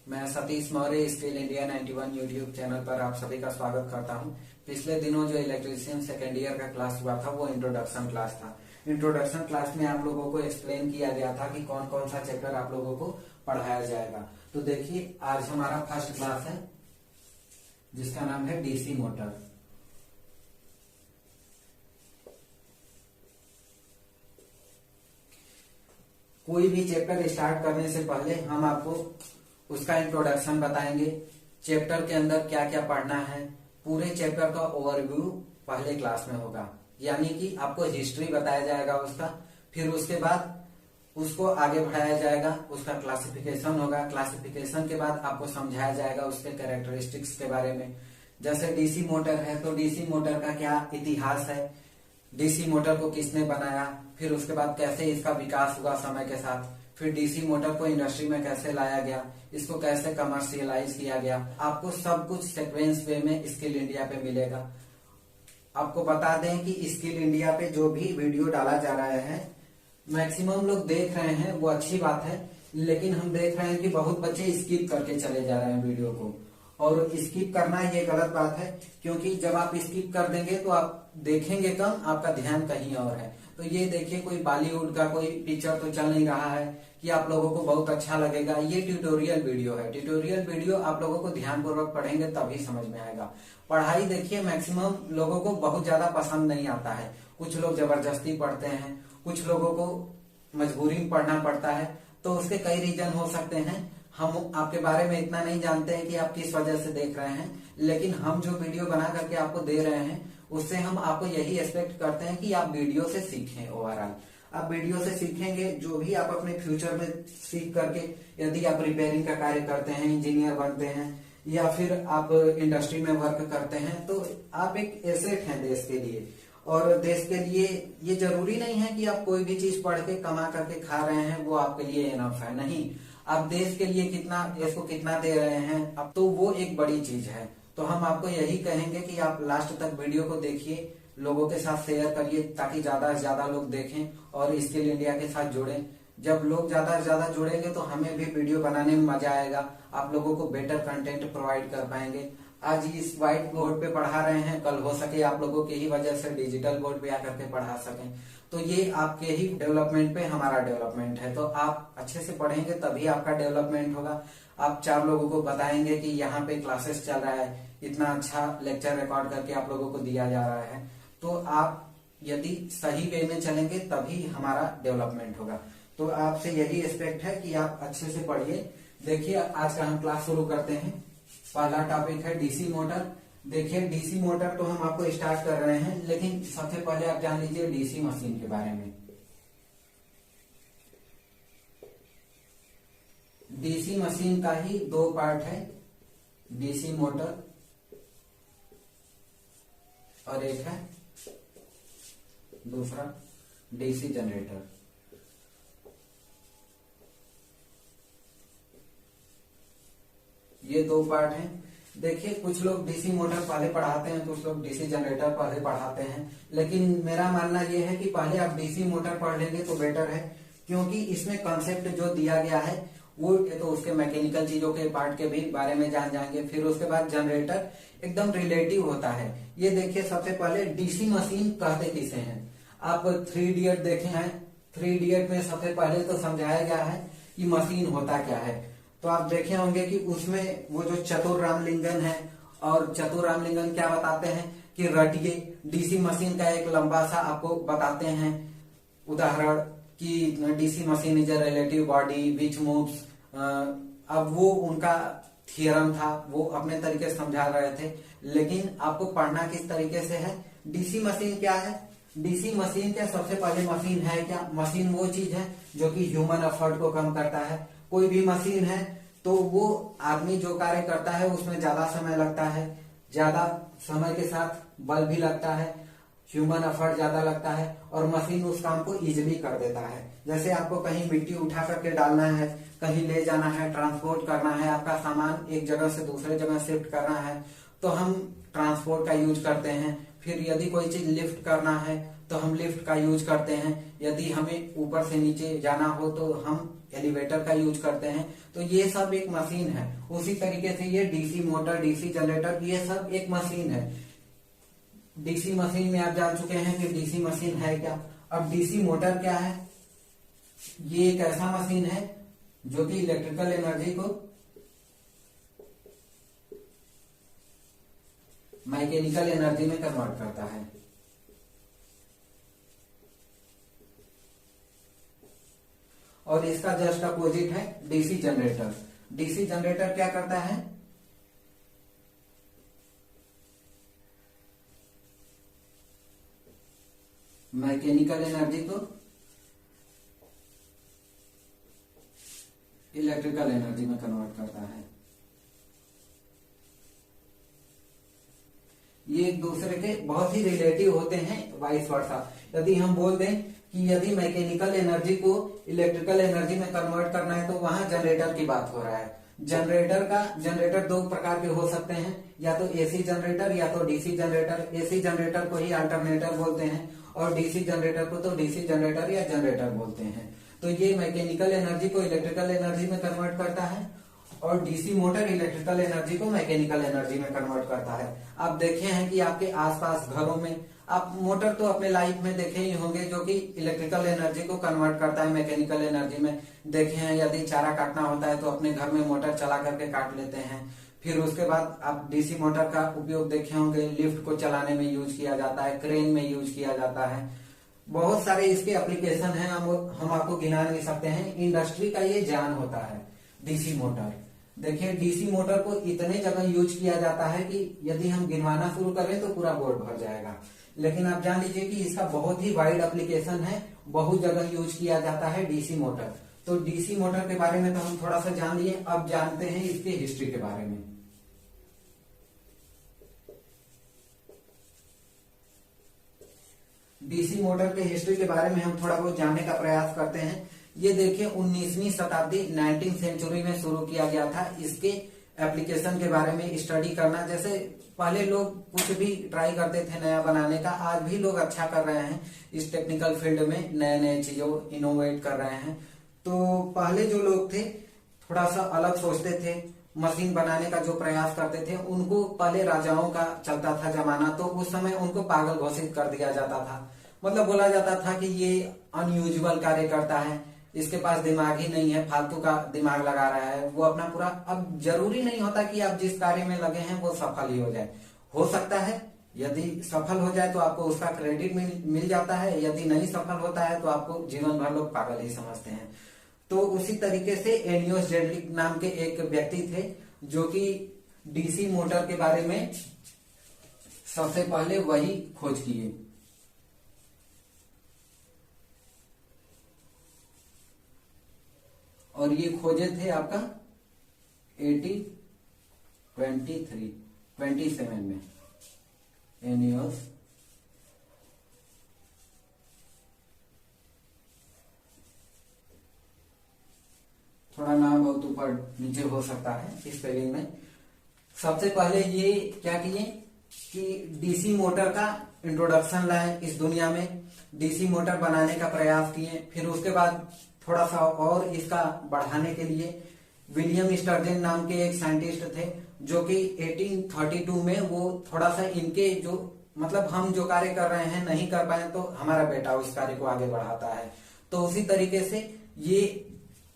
मैं Satish Maurya skill India 91 YouTube channel पर आप सभी का स्वागत करता हूं। पिछले दिनों जो इलेक्ट्रीशियन सेकेंड ईयर का क्लास हुआ था वो इंट्रोडक्शन क्लास था। इंट्रोडक्शन क्लास में आप लोगों को एक्सप्लेन किया गया था कि कौन कौन सा चैप्टर आप लोगों को पढ़ाया जाएगा। तो देखिए आज हमारा फर्स्ट क्लास है जिसका नाम है डीसी मोटर। कोई भी चैप्टर स्टार्ट करने से पहले हम आपको उसका इंट्रोडक्शन बताएंगे, चैप्टर के अंदर क्या क्या पढ़ना है, पूरे चैप्टर का ओवरव्यू पहले क्लास में होगा। यानी कि आपको हिस्ट्री बताया जाएगा उसका, फिर उसके बाद उसको आगे बढ़ाया जाएगा, उसका क्लासिफिकेशन होगा। क्लासिफिकेशन के बाद आपको समझाया जाएगा उसके कैरेक्टरिस्टिक्स के बारे में। जैसे डीसी मोटर है तो डीसी मोटर का क्या इतिहास है, डीसी मोटर को किसने बनाया, फिर उसके बाद कैसे इसका विकास हुआ समय के साथ, फिर डीसी मोटर को इंडस्ट्री में कैसे लाया गया, इसको कैसे कमर्शियलाइज किया गया। आपको सब कुछ सीक्वेंस वे में स्किल इंडिया पे मिलेगा। आपको बता दें कि स्किल इंडिया पे जो भी वीडियो डाला जा रहा है मैक्सिमम लोग देख रहे हैं, वो अच्छी बात है, लेकिन हम देख रहे हैं कि बहुत बच्चे स्किप करके चले जा रहे हैं वीडियो को। और स्किप करना ये गलत बात है, क्योंकि जब आप स्किप कर देंगे तो आप देखेंगे कम, आपका ध्यान कहीं और है। तो ये देखिए कोई बॉलीवुड का कोई पिक्चर तो चल नहीं रहा है कि आप लोगों को बहुत अच्छा लगेगा। ये ट्यूटोरियल वीडियो है। ट्यूटोरियल वीडियो आप लोगों को ध्यानपूर्वक पढ़ेंगे तभी समझ में आएगा। पढ़ाई देखिए मैक्सिमम लोगों को बहुत ज्यादा पसंद नहीं आता है। कुछ लोग जबरदस्ती पढ़ते हैं, कुछ लोगों को मजबूरी में पढ़ना पड़ता है। तो उसके कई रीजन हो सकते हैं। हम आपके बारे में इतना नहीं जानते हैं कि आप किस वजह से देख रहे हैं, लेकिन हम जो वीडियो बना करके आपको दे रहे हैं उससे हम आपको यही एक्सपेक्ट करते हैं कि आप वीडियो से सीखें। ओवरऑल आप वीडियो से सीखेंगे, जो भी आप अपने फ्यूचर में सीख करके, यदि आप रिपेयरिंग का कार्य करते हैं, इंजीनियर बनते हैं, या फिर आप इंडस्ट्री में वर्क करते हैं, तो आप एक एसेट हैं देश के लिए। और देश के लिए ये जरूरी नहीं है कि आप कोई भी चीज पढ़ के कमा करके खा रहे हैं वो आपके लिए इनफ है। नहीं, आप देश के लिए देश को कितना दे रहे हैं, अब तो वो एक बड़ी चीज है। तो हम आपको यही कहेंगे कि आप लास्ट तक वीडियो को देखिए, लोगों के साथ शेयर करिए ताकि ज्यादा से ज्यादा लोग देखें और स्किल इंडिया के साथ जुड़ें। जब लोग ज्यादा से ज्यादा जुड़ेंगे तो हमें भी वीडियो बनाने में मजा आएगा, आप लोगों को बेटर कंटेंट प्रोवाइड कर पाएंगे। आज इस व्हाइट बोर्ड पे पढ़ा रहे हैं, कल हो सके आप लोगों की ही वजह से डिजिटल बोर्ड पे आकर के पढ़ा सकें। तो ये आपके ही डेवलपमेंट पे हमारा डेवलपमेंट है। तो आप अच्छे से पढ़ेंगे तभी आपका डेवलपमेंट होगा। आप 4 लोगों को बताएंगे कि यहाँ पे क्लासेस चल रहा है, इतना अच्छा लेक्चर रिकॉर्ड करके आप लोगों को दिया जा रहा है। तो आप यदि सही वे में चलेंगे तभी हमारा डेवलपमेंट होगा। तो आपसे यही एक्सपेक्ट है कि आप अच्छे से पढ़िए। देखिए आज का हम क्लास शुरू करते हैं। पहला टॉपिक है डीसी मोटर। देखिए डीसी मोटर तो हम आपको स्टार्ट कर रहे हैं, लेकिन सबसे पहले आप जान लीजिए डीसी मशीन के बारे में। डीसी मशीन का ही 2 पार्ट है, डीसी मोटर और एक है दूसरा डीसी जनरेटर। ये 2 पार्ट हैं। देखिए कुछ लोग डीसी मोटर पहले पढ़ाते हैं, कुछ लोग डीसी जनरेटर पहले पढ़ाते हैं, लेकिन मेरा मानना यह है कि पहले आप डीसी मोटर पढ़ लेंगे तो बेटर है, क्योंकि इसमें कॉन्सेप्ट जो दिया गया है वो तो उसके मैकेनिकल चीजों के पार्ट के भी बारे में जान जाएंगे। फिर उसके बाद जनरेटर एकदम रिलेटिव होता है। ये देखिए सबसे पहले डीसी मशीन कहते किसे हैं। आप 3 इडियट देखे हैं, 3 इडियट में सबसे पहले तो समझाया गया है कि मशीन होता क्या है। तो आप देखे होंगे कि उसमें वो जो चतुर रामलिंगन है, और चतुर रामलिंगन क्या बताते हैं कि रटिए डीसी मशीन का एक लंबा सा आपको बताते हैं उदाहरण कि DC machine is a relative body which moves. अब वो उनका थियरम था, वो अपने तरीके से समझा रहे थे, लेकिन आपको पढ़ना किस तरीके से है। डीसी मशीन क्या है, डीसी मशीन क्या सबसे पहले मशीन है क्या। मशीन वो चीज है जो कि ह्यूमन एफर्ट को कम करता है। कोई भी मशीन है तो वो आदमी जो कार्य करता है उसमें ज्यादा समय लगता है, ज्यादा समय के साथ बल भी लगता है, ह्यूमन एफर्ट ज्यादा लगता है, और मशीन उस काम को इजीली कर देता है। जैसे आपको कहीं मिट्टी उठा करके डालना है, कहीं ले जाना है, ट्रांसपोर्ट करना है, आपका सामान एक जगह से दूसरे जगह शिफ्ट करना है, तो हम ट्रांसपोर्ट का यूज करते हैं। फिर यदि कोई चीज लिफ्ट करना है तो हम लिफ्ट का यूज करते हैं, यदि हमें ऊपर से नीचे जाना हो तो हम एलिवेटर का यूज करते हैं। तो ये सब एक मशीन है। उसी तरीके से ये डीसी मोटर, डीसी जनरेटर, ये सब एक मशीन है। डीसी मशीन में आप जान चुके हैं कि डीसी मशीन है क्या। अब डीसी मोटर क्या है? ये एक ऐसा मशीन है जो कि इलेक्ट्रिकल एनर्जी को मैकेनिकल एनर्जी में कन्वर्ट करता है। और इसका जस्ट अपोजिट है डीसी जनरेटर। डीसी जनरेटर क्या करता है? मैकेनिकल एनर्जी को इलेक्ट्रिकल एनर्जी में कन्वर्ट करता है। ये एक दूसरे के बहुत ही रिलेटिव होते हैं, वाइस वर्सा। यदि हम बोल दें कि यदि मैकेनिकल एनर्जी को इलेक्ट्रिकल एनर्जी में कन्वर्ट करना है तो वहां जनरेटर की बात हो रहा है। जनरेटर दो प्रकार के हो सकते हैं, या तो एसी जनरेटर या तो डीसी जनरेटर। एसी जनरेटर को ही अल्टरनेटर बोलते हैं और डीसी जनरेटर को तो डीसी जनरेटर या जनरेटर बोलते हैं। तो ये मैकेनिकल एनर्जी को इलेक्ट्रिकल एनर्जी में कन्वर्ट करता है और डीसी मोटर इलेक्ट्रिकल एनर्जी को मैकेनिकल एनर्जी में कन्वर्ट करता है। आप देखे हैं कि आपके आसपास घरों में आप मोटर तो अपने लाइफ में देखे ही होंगे जो कि इलेक्ट्रिकल एनर्जी को कन्वर्ट करता है मैकेनिकल एनर्जी में। देखे हैं यदि चारा काटना होता है तो अपने घर में मोटर चला करके काट लेते हैं। फिर उसके बाद आप डीसी मोटर का उपयोग देखे होंगे, लिफ्ट को चलाने में यूज किया जाता है, क्रेन में यूज किया जाता है। बहुत सारे इसके एप्लीकेशन हैं, हम आपको गिना नहीं सकते हैं। इंडस्ट्री का ये जान होता है डीसी मोटर। देखिए डीसी मोटर को इतने जगह यूज किया जाता है कि यदि हम गिनवाना शुरू करें तो पूरा बोर्ड भर जाएगा। लेकिन आप जान लीजिए कि इसका बहुत ही वाइड एप्लीकेशन है, बहुत जगह यूज किया जाता है डीसी मोटर। तो डीसी मोटर के बारे में तो हम थोड़ा सा जान लिए, अब जानते हैं इसके हिस्ट्री के बारे में। डीसी मोटर के हिस्ट्री के बारे में हम थोड़ा बहुत जानने का प्रयास करते हैं। ये देखिए 19वीं शताब्दी 19th सेंचुरी में शुरू किया गया था इसके एप्लीकेशन के बारे में स्टडी करना। जैसे पहले लोग कुछ भी ट्राई करते थे नया बनाने का, आज भी लोग अच्छा कर रहे हैं इस टेक्निकल फील्ड में, नए नए चीजों इनोवेट कर रहे हैं। तो पहले जो लोग थे थोड़ा सा अलग सोचते थे, मशीन बनाने का जो प्रयास करते थे, उनको पहले राजाओं का चलता था जमाना, तो उस समय उनको पागल घोषित कर दिया जाता था। मतलब बोला जाता था कि ये अनयूजुअल कार्य करता है, इसके पास दिमाग ही नहीं है, फालतू का दिमाग लगा रहा है वो अपना पूरा। अब जरूरी नहीं होता कि आप जिस कार्य में लगे हैं वो सफल ही हो जाए। हो सकता है यदि सफल हो जाए तो आपको उसका क्रेडिट मिल जाता है, यदि नहीं सफल होता है तो आपको जीवन भर लोग पागल ही समझते हैं। तो उसी तरीके से एनियोस जेडलिक नाम के एक व्यक्ति थे जो कि डीसी मोटर के बारे में सबसे पहले वही खोज किए। और ये खोजे थे आपका 1827 में एनियोस थोड़ा नाम बहुत ऊपर नीचे हो सकता है इस स्पेलिंग में। सबसे पहले ये क्या किए कि डीसी मोटर का इंट्रोडक्शन लाए इस दुनिया में, डीसी मोटर बनाने का प्रयास किए। फिर उसके बाद थोड़ा सा और इसका बढ़ाने के लिए विलियम स्टर्जन नाम के एक साइंटिस्ट थे जो कि 1832 में वो थोड़ा सा इनके जो मतलब हम जो कार्य कर रहे हैं नहीं कर पाए तो हमारा बेटा उस कार्य को आगे बढ़ाता है। तो उसी तरीके से ये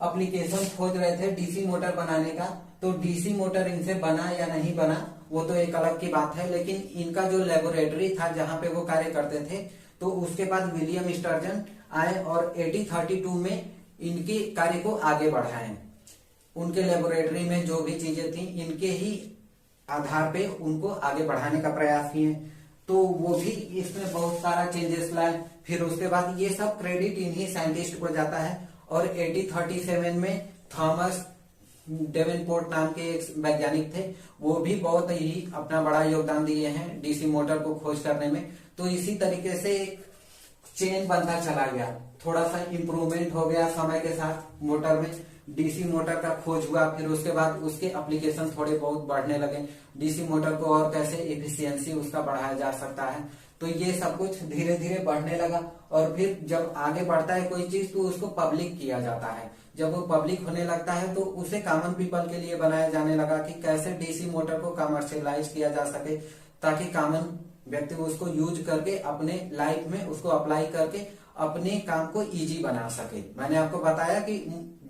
एप्लीकेशन खोज रहे थे डीसी मोटर बनाने का। तो डीसी मोटर इनसे बना या नहीं बना वो तो एक अलग की बात है, लेकिन इनका जो लेबोरेटरी था जहां पे वो कार्य करते थे, तो उसके बाद विलियम स्टर्जन आए और 1832 में इनके कार्य को आगे बढ़ाएं। उनके लेबोरेटरी में जो भी चीजें थी इनके ही आधार पे उनको आगे बढ़ाने का प्रयास किए। तो वो भी इसमें बहुत सारा चेंजेस लाए। फिर उसके बाद ये सब क्रेडिट इन्हीं साइंटिस्ट को जाता है। और 1837 में थॉमस डेवेनपोर्ट नाम के एक वैज्ञानिक थे, वो भी बहुत ही अपना बड़ा योगदान दिए हैं डीसी मोटर को खोज करने में। तो इसी तरीके से एक चेन बनता चला गया, थोड़ा सा इम्प्रूवमेंट हो गया समय के साथ मोटर में। डीसी मोटर का खोज हुआ, फिर उसके बाद उसके एप्लीकेशन थोड़े बहुत बढ़ने लगे। डीसी मोटर को और कैसे एफिशिएंसी उसका बढ़ाया जा सकता है, तो ये सब कुछ धीरे धीरे बढ़ने लगा, और फिर जब आगे बढ़ता है कोई चीज तो उसको पब्लिक किया जाता है। जब वो पब्लिक होने लगता है तो उसे कॉमन पीपल के लिए बनाया जाने लगा कि कैसे डीसी मोटर को कमर्शियलाइज किया जा सके, ताकि कॉमन व्यक्ति उसको यूज करके अपने लाइफ में उसको अप्लाई करके अपने काम को इजी बना सके। मैंने आपको बताया कि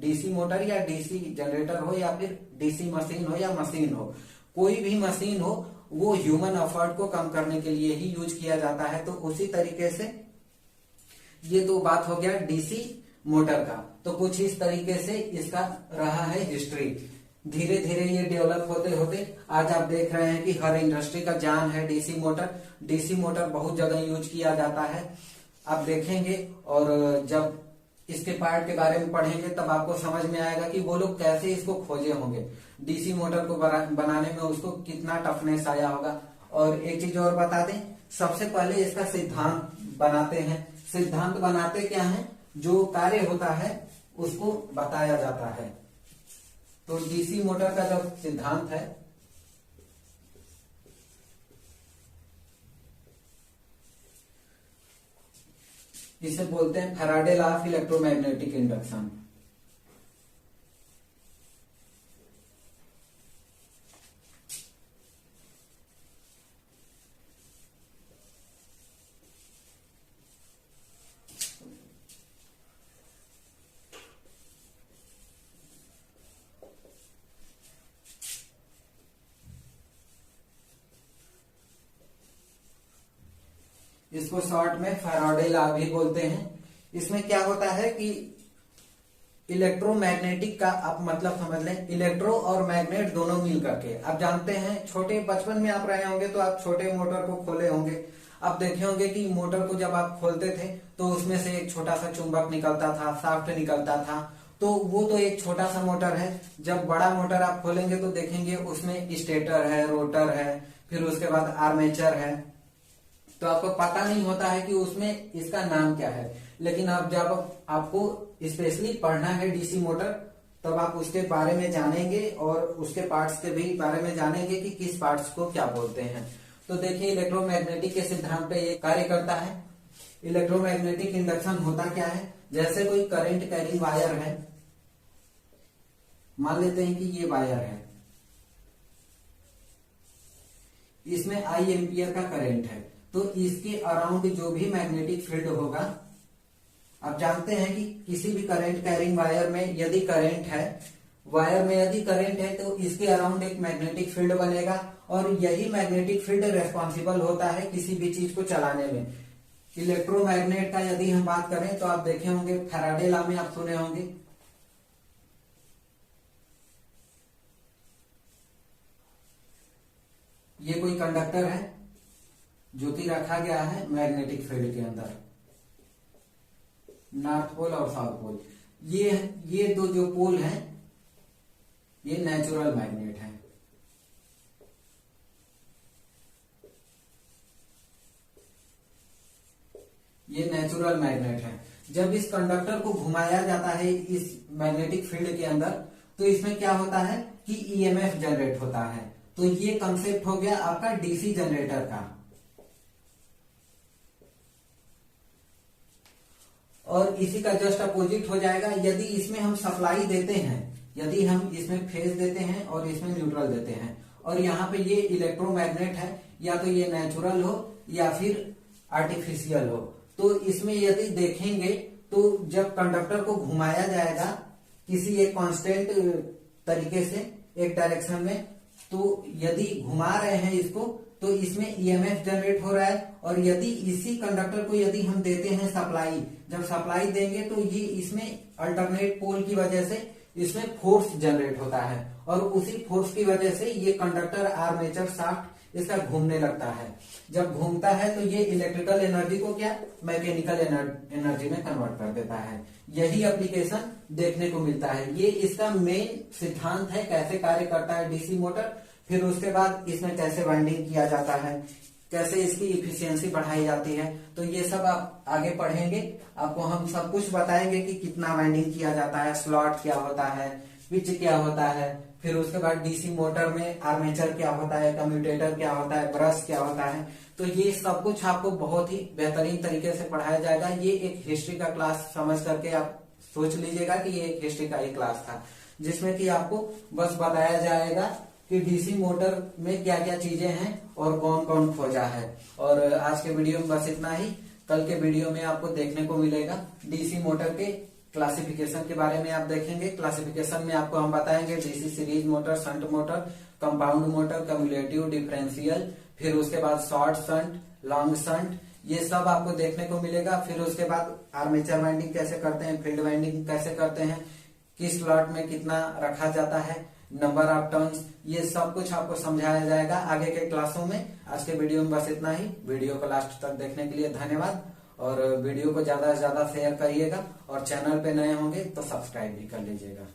डीसी मोटर या डीसी जनरेटर हो या फिर डीसी मशीन हो या मशीन हो, कोई भी मशीन हो, वो ह्यूमन एफर्ट को कम करने के लिए ही यूज किया जाता है। तो उसी तरीके से ये तो बात हो गया डीसी मोटर का। तो कुछ इस तरीके से इसका रहा है हिस्ट्री। धीरे धीरे ये डेवलप होते होते आज आप देख रहे हैं कि हर इंडस्ट्री का जान है डीसी मोटर। डीसी मोटर बहुत जगह यूज किया जाता है, आप देखेंगे। और जब इसके पार्ट के बारे में पढ़ेंगे तब आपको समझ में आएगा कि वो लोग कैसे इसको खोजे होंगे, डीसी मोटर को बनाने में उसको कितना टफनेस आया होगा। और एक चीज और बता दें, सबसे पहले इसका सिद्धांत बनाते हैं। सिद्धांत बनाते क्या है, जो कार्य होता है उसको बताया जाता है। तो डीसी मोटर का जो सिद्धांत है, इसे बोलते हैं Faraday law of electromagnetic induction. इसको शॉर्ट में फैराडे लॉ भी बोलते हैं। इसमें क्या होता है कि इलेक्ट्रोमैग्नेटिक का आप मतलब समझ लें, इलेक्ट्रो और मैग्नेट दोनों मिल करके। आप जानते हैं छोटे बचपन में आप रहे होंगे तो आप छोटे मोटर को खोले होंगे, आप देखे होंगे कि मोटर को जब आप खोलते थे तो उसमें से एक छोटा सा चुंबक निकलता था, शाफ्ट निकलता था। तो वो तो एक छोटा सा मोटर है। जब बड़ा मोटर आप खोलेंगे तो देखेंगे उसमें स्टेटर है, रोटर है, फिर उसके बाद आर्मेचर है। तो आपको पता नहीं होता है कि उसमें इसका नाम क्या है, लेकिन अब जब आपको स्पेशली पढ़ना है डीसी मोटर तब आप उसके बारे में जानेंगे और उसके पार्ट्स के भी बारे में जानेंगे कि किस पार्ट्स को क्या बोलते हैं। तो देखिए इलेक्ट्रोमैग्नेटिक के सिद्धांत पे ये कार्य करता है। इलेक्ट्रोमैग्नेटिक इंडक्शन होता क्या है, जैसे कोई करंट कैरिंग वायर है, मान लेते हैं कि ये वायर है, इसमें आई एम्पियर का करंट है। तो इसके अराउंड जो भी मैग्नेटिक फील्ड होगा, आप जानते हैं कि किसी भी करंट कैरिंग वायर में यदि करंट है, वायर में यदि करंट है तो इसके अराउंड एक मैग्नेटिक फील्ड बनेगा, और यही मैग्नेटिक फील्ड रेस्पॉन्सिबल होता है किसी भी चीज को चलाने में। इलेक्ट्रोमैग्नेट का यदि हम बात करें तो आप देखे होंगे फैराडे लॉ में आप सुने होंगे, ये कोई कंडक्टर है जो कि रखा गया है मैग्नेटिक फील्ड के अंदर, नॉर्थ पोल और साउथ पोल। ये दो जो पोल हैं ये नेचुरल मैग्नेट है। ये नेचुरल मैग्नेट है। जब इस कंडक्टर को घुमाया जाता है इस मैग्नेटिक फील्ड के अंदर तो इसमें क्या होता है कि ईएमएफ जनरेट होता है। तो ये कंसेप्ट हो गया आपका डीसी जनरेटर का। और इसी का जस्ट अपोजिट हो जाएगा यदि इसमें हम सप्लाई देते हैं, यदि हम इसमें फेज देते हैं और इसमें न्यूट्रल देते हैं, और यहाँ पे ये इलेक्ट्रोमैग्नेट है, या तो ये नेचुरल हो या फिर आर्टिफिशियल हो। तो इसमें यदि देखेंगे तो जब कंडक्टर को घुमाया जाएगा किसी एक कांस्टेंट तरीके से एक डायरेक्शन में, तो यदि घुमा रहे हैं इसको तो इसमें ईएमएफ जनरेट हो रहा है। और यदि इसी कंडक्टर को यदि हम देते हैं सप्लाई, जब सप्लाई देंगे तो ये इसमें अल्टरनेट पोल की वजह से इसमें फोर्स जनरेट होता है, और उसी फोर्स की वजह से ये कंडक्टर आर्मेचर शाफ्ट इसका घूमने लगता है। जब घूमता है तो ये इलेक्ट्रिकल एनर्जी को क्या मैकेनिकल एनर्जी में कन्वर्ट कर देता है। यही एप्लीकेशन देखने को मिलता है। ये इसका मेन सिद्धांत है, कैसे कार्य करता है डीसी मोटर। फिर उसके बाद इसमें कैसे वाइंडिंग किया जाता है, कैसे इसकी इफिशियंसी बढ़ाई जाती है, तो ये सब आप आगे पढ़ेंगे। आपको हम सब कुछ बताएंगे कि कितना वाइंडिंग किया जाता है, स्लॉट क्या होता है, पिच क्या होता है, फिर उसके बाद डीसी मोटर में आर्मेचर क्या होता है, कम्यूटेटर क्या होता है, ब्रश क्या होता है। तो ये सब कुछ आपको बहुत ही बेहतरीन तरीके से पढ़ाया जाएगा। ये एक हिस्ट्री का क्लास समझ करके आप सोच लीजिएगा कि ये एक हिस्ट्री का ही क्लास था, जिसमें कि आपको बस बताया जाएगा कि डीसी मोटर में क्या क्या चीजें हैं और कौन कौन खोजा है। और आज के वीडियो में बस इतना ही। कल के वीडियो में आपको देखने को मिलेगा डीसी मोटर के क्लासिफिकेशन के बारे में आप देखेंगे। क्लासिफिकेशन में आपको हम बताएंगे DC series motor, shunt motor, compound motor, cumulative, differential, फिर उसके बाद शॉर्ट शंट, लॉन्ग शंट, ये सब आपको देखने को मिलेगा। फिर उसके बाद आर्मेचर वाइंडिंग कैसे करते हैं, फील्ड वाइंडिंग कैसे करते हैं, किस स्लॉट में कितना रखा जाता है, नंबर ऑफ टर्न्स, ये सब कुछ आपको समझाया जाएगा आगे के क्लासों में। आज के वीडियो में बस इतना ही। वीडियो को लास्ट तक देखने के लिए धन्यवाद, और वीडियो को ज्यादा से ज्यादा शेयर करिएगा, और चैनल पे नए होंगे तो सब्सक्राइब भी कर लीजिएगा।